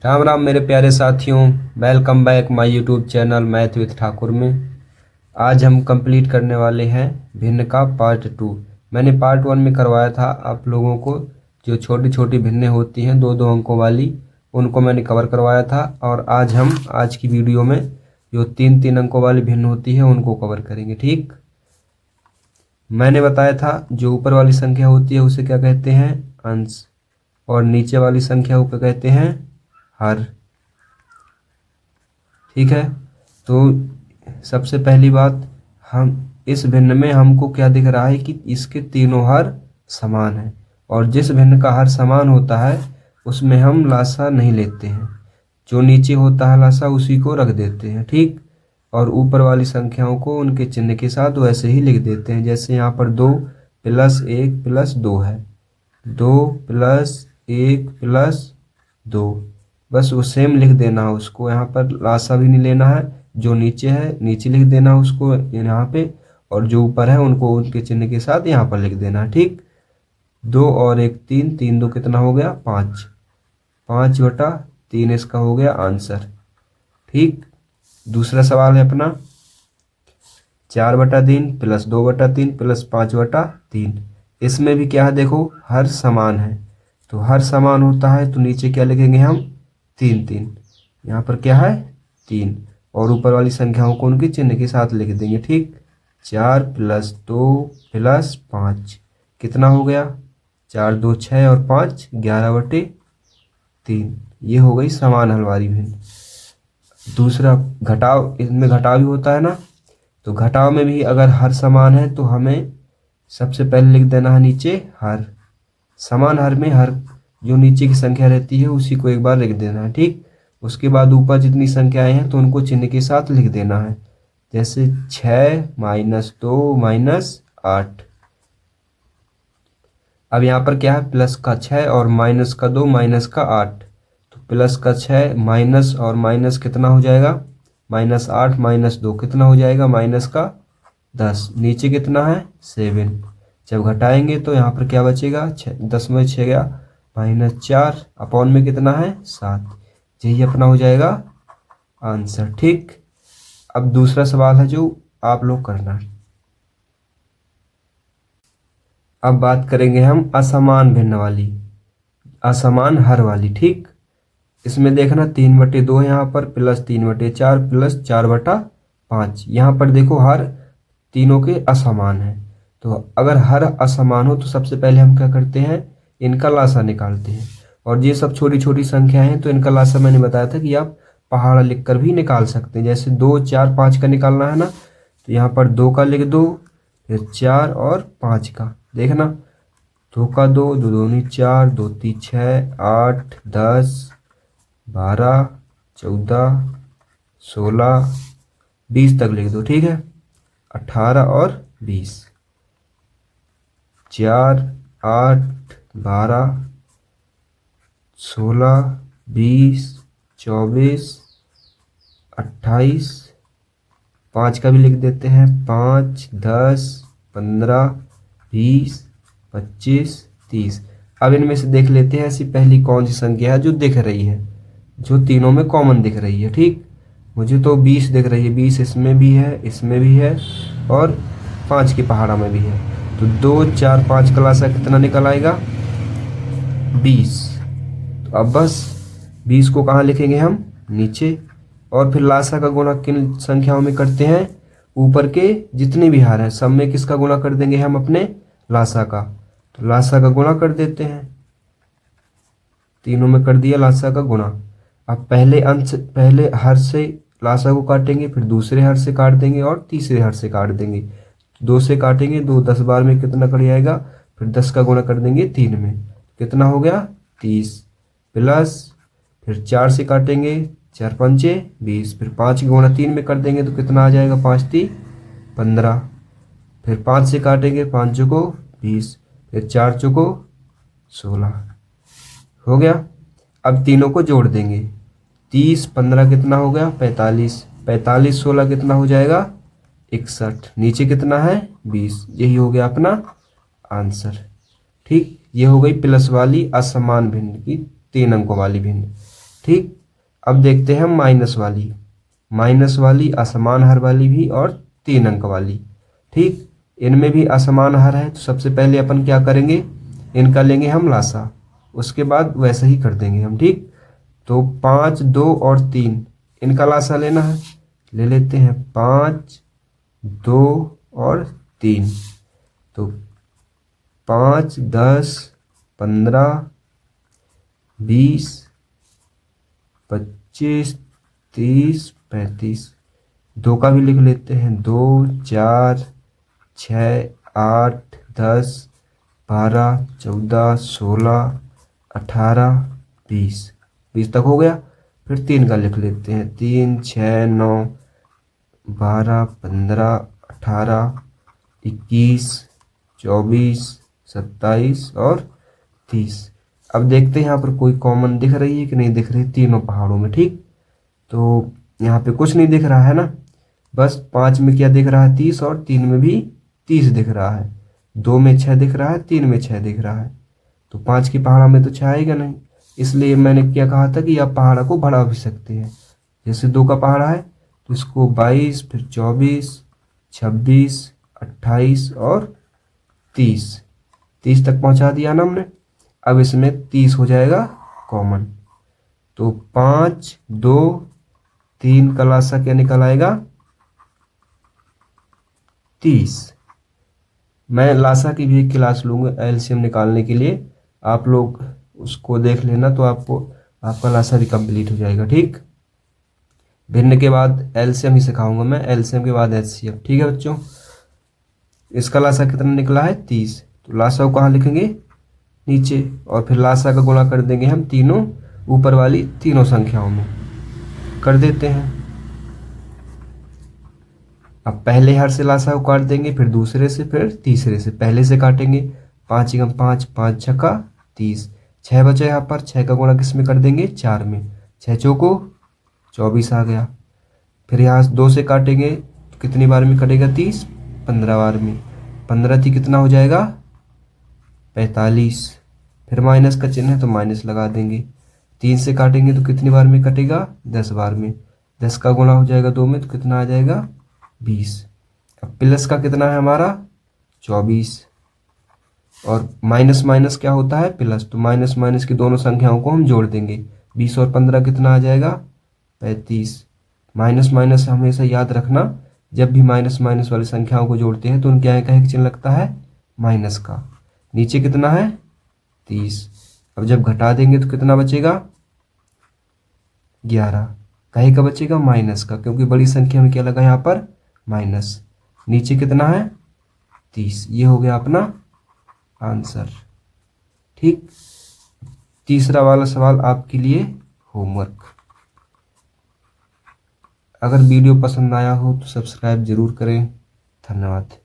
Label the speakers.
Speaker 1: राम राम मेरे प्यारे साथियों, welcome back my YouTube channel math with Thakur में। आज हम कंप्लीट करने वाले हैं भिन्न का पार्ट 2। मैंने पार्ट 1 में करवाया था आप लोगों को, जो छोटी छोटी भिन्नें होती हैं दो दो अंकों वाली, उनको मैंने कवर करवाया था। और आज हम आज की वीडियो में जो तीन तीन अंकों वाली भिन्न होती है उनको कवर करेंगे। ठीक, मैंने बताया था जो ऊपर वाली संख्या होती है उसे क्या कहते हैं, अंश, और नीचे वाली संख्या को क्या कहते हैं, हर। ठीक है, तो सबसे पहली बात, हम इस भिन्न में हमको क्या दिख रहा है कि इसके तीनों हर समान है, और जिस भिन्न का हर समान होता है उसमें हम लासा नहीं लेते हैं, जो नीचे होता है लासा उसी को रख देते हैं। ठीक, और ऊपर वाली संख्याओं को उनके चिन्ह के साथ वैसे ही लिख देते हैं। जैसे यहाँ पर 2 + 1 + 2 है, 2 + 1 + 2, बस वो सेम लिख देना है उसको। यहाँ पर लासा भी नहीं लेना है, जो नीचे है नीचे लिख देना है उसको यहाँ पे, और जो ऊपर है उनको उनके चिन्ह के साथ यहाँ पर लिख देना है। ठीक, 2 और 1 3, 3 2 कितना हो गया, 5, 5/3 इसका हो गया आंसर। ठीक, दूसरा सवाल है अपना 4/3 + 2/3 + 5/3। इसमें भी क्या है, देखो हर समान है, तो हर समान होता है तो नीचे क्या लिखेंगे हम, 3 3, यहाँ पर क्या है 3, और ऊपर वाली संख्याओं को उनके चिन्ह के साथ लिख देंगे। ठीक, 4 + 2 + 5 कितना हो गया, 4 2 6 और 5 11/3। ये हो गई समान हल वाली भिन्न। दूसरा घटाव, इसमें घटाव भी होता है ना, तो घटाव में भी अगर हर समान है तो हमें सबसे पहले लिख देना है नीचे हर। समान हर में हर जो नीचे की संख्या रहती है उसी को एक बार लिख देना है। ठीक, उसके बाद ऊपर जितनी संख्याएं हैं तो उनको चिन्ह के साथ लिख देना है। जैसे 6 - 2 - 8। अब यहाँ पर क्या है, प्लस का 6 और माइनस का 2 माइनस का 8, तो प्लस का 6 माइनस और माइनस कितना हो जाएगा, -8 - 2 कितना हो जाएगा, माइनस का 10, नीचे कितना है 7। जब घटाएंगे तो यहाँ पर क्या बचेगा, 10 में 6 गया, -4 अपॉन में कितना है 7। यही अपना हो जाएगा आंसर। ठीक, अब दूसरा सवाल है जो आप लोग करना है। अब बात करेंगे हम असमान भिन्न वाली, असमान हर वाली। ठीक, इसमें देखना 3/2 यहाँ पर + 3/4 + 4/5। यहाँ पर देखो हर तीनों के असमान है, तो अगर हर असमान हो तो सबसे पहले हम क्या करते हैं, इनका लासा निकालते हैं। और ये सब छोटी छोटी संख्याएं हैं तो इनका लासा मैंने बताया था कि आप पहाड़ा लिखकर भी निकाल सकते हैं। जैसे 2 4 5 का निकालना है ना, तो यहाँ पर 2 का लिख दो, फिर 4 और 5 का देखना, 2 का 2, 2 दूनी 4, 2 3 6, 8 10 12 14 16 20 तक लिख दो। ठीक है, 18 और 20, 4 8 12 16 20 24 28, 5 का भी लिख देते हैं, 5 10 15 20 25 30। अब इनमें से देख लेते हैं ऐसी पहली कौन सी संख्या है जो दिख रही है, जो तीनों में कॉमन दिख रही है। ठीक, मुझे तो 20 दिख रही है, 20 इसमें भी है, इसमें भी है, और 5 की पहाड़ा में भी है। तो 2 4 5 का लासा कितना निकल आएगा, 20। तो अब बस 20 को कहाँ लिखेंगे हम, नीचे, और फिर लासा का गुणा किन संख्याओं में करते हैं, ऊपर के जितने भी हार हैं सब में किसका गुणा कर देंगे हम, अपने लासा का। तो लासा का गुणा कर देते हैं, तीनों में कर दिया लासा का गुणा। अब पहले हर से लासा को काटेंगे, फिर दूसरे हर से काट देंगे और तीसरे हर से काट देंगे। 2 से काटेंगे, 2 10 बार में कितना कर जाएगा, फिर 10 का गुणा कर देंगे 3 में, कितना हो गया 30, प्लस फिर 4 से काटेंगे, 4 पंचे 20, फिर 5 का गुणा 3 में कर देंगे तो कितना आ जाएगा, 5 3 15, फिर 5 से काटेंगे, 5 चौको 20, फिर 4 चौको 16, हो गया। अब तीनों को जोड़ देंगे, 30 15 कितना हो गया 45, 45 16 कितना हो जाएगा 61, नीचे कितना है 20। यही हो गया अपना आंसर। ठीक, ये हो गई प्लस वाली असमान भिन्न की 3 अंकों वाली भिन्न। ठीक, अब देखते हैं हम माइनस वाली असमान हर वाली भी और 3 अंक वाली। ठीक, इनमें भी असमान हर है तो सबसे पहले अपन क्या करेंगे, इनका लेंगे हम लासा, उसके बाद वैसे ही कर देंगे हम। ठीक, तो 5, 2 और 3 इनका लासा लेना है, ले लेते हैं 5, 2 और 3। तो 5, 10, 15, 20, 25, 30, 35। 2 का भी लिख लेते हैं, 2, 4, 6, 8, 10, 12, 14, 16, 18, 20। 20 तक हो गया। फिर 3 का लिख लेते हैं, 3, 6, 9, 12, 15, 18, 21, 24, 27 और 30। अब देखते हैं यहाँ पर कोई कॉमन दिख रही है कि नहीं दिख रही तीनों पहाड़ों में। ठीक, तो यहाँ पे कुछ नहीं दिख रहा है ना, बस 5 में क्या दिख रहा है 30 और 3 में भी 30 दिख रहा है, 2 में 6 दिख रहा है, 3 में 6 दिख रहा है। तो 5 की पहाड़ा में तो 6 आएगा नहीं, इसलिए मैंने क्या कहा था कि आप पहाड़ा को बढ़ा भी सकते हैं। जैसे 2 का पहाड़ा है तो इसको 22, फिर 24, 26, 28 और 30 तक पहुंचा दिया ना हमने। अब इसमें 30 हो जाएगा कॉमन, तो 5, 2, 3 का लासा क्या निकल आएगा 30। मैं लासा की भी एक क्लास लूँगा एलसीएम निकालने के लिए, आप लोग उसको देख लेना तो आपका लासा भी कंप्लीट हो जाएगा। ठीक, भिन्न के बाद एलसीएम ही सिखाऊंगा मैं, एलसीएम के बाद एचसीएफ। ठीक है बच्चों, इसका लासा कितना निकला है 30, तो लासा को कहाँ लिखेंगे नीचे, और फिर लासा का गुणा कर देंगे हम तीनों ऊपर वाली तीनों संख्याओं में, कर देते हैं। अब पहले हर से लासा को काट देंगे, फिर दूसरे से, फिर तीसरे से। पहले से काटेंगे, 5 एकम 5, 5 छक्का 30, 6 बचा यहाँ पर, 6 का गुणा किस में कर देंगे 4 में, 6 चौको 24 आ गया। फिर यहाँ 2 से काटेंगे तो कितनी बार में कटेगा 30, 15 बार में, 15 थी कितना हो जाएगा 45। फिर माइनस का चिन्ह है तो माइनस लगा देंगे। 3 से काटेंगे तो कितनी बार में कटेगा 10 बार में, 10 का गुणा हो जाएगा 2 में तो कितना आ जाएगा 20। अब प्लस का कितना है हमारा 24, और माइनस माइनस क्या होता है प्लस, तो माइनस माइनस की दोनों संख्याओं को हम जोड़ देंगे, 20 और 15 कितना आ जाएगा 35। माइनस माइनस हमेशा याद रखना, जब भी माइनस माइनस वाली संख्याओं को जोड़ते हैं तो उनके यहाँ कहे चिन्ह लगता है माइनस का। नीचे कितना है 30, अब जब घटा देंगे तो कितना बचेगा 11, कहे का बचेगा माइनस का, क्योंकि बड़ी संख्या में क्या लगा यहाँ पर माइनस। नीचे कितना है 30, ये हो गया अपना आंसर। ठीक, तीसरा वाला सवाल आपके लिए होमवर्क। अगर वीडियो पसंद आया हो तो सब्सक्राइब जरूर करें। धन्यवाद।